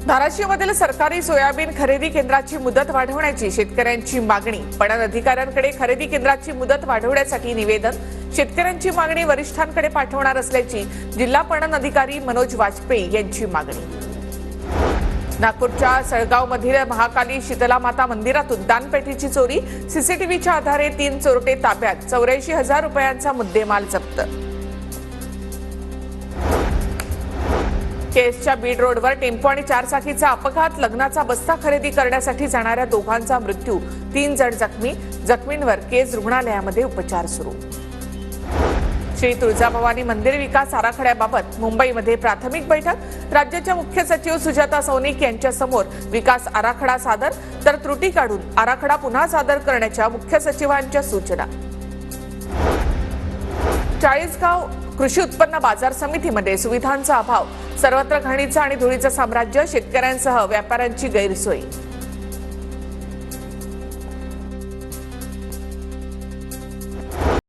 धाराशिवमधील सरकारी सोयाबीन खरेदी केंद्राची मुदत वाढवण्याची शेतकऱ्यांची मागणी। पणन अधिकाऱ्यांकडे खरेदी केंद्राची मुदत वाढवण्यासाठी निवेदन। शेतकऱ्यांची मागणी वरिष्ठांकडे पाठवणार असल्याची जिल्हा पणन अधिकारी मनोज वाजपेयी यांची मागणी। नागपूरच्या सळगावमधील महाकाली शीतला माता मंदिरातून दानपेटीची चोरी। सीसीटीव्हीच्या आधारे 3 चोरटे ताब्यात। 84,000 रुपयांचा मुद्देमाल जप्त। केसच्या बीड रोडवर टेम्पो आणि 4 चाकीचा अपघात। लग्नाचा बस्ता खरेदी करण्यासाठी जाणाऱ्या दोघांचा मृत्यू। 3 जण जखमी। जखमींवर केस रुग्णालयामध्ये उपचार सुरू। श्री तुळजाभवानी मंदिर विकास आराखड्याबाबत मुंबईमध्ये प्राथमिक बैठक। राज्याच्या मुख्य सचिव सुजाता सौनिक यांच्या समोर विकास आराखडा सादर, तर त्रुटी काढून आराखडा पुन्हा सादर करण्याच्या मुख्य सचिवांच्या सूचना। चाळीसगाव कृषी उत्पन्न बाजार समितीमध्ये सुविधांचा अभाव। सर्वत्र घाणीचं आणि धुळीचं साम्राज्य। शेतकऱ्यांसह व्यापाऱ्यांची गैरसोय।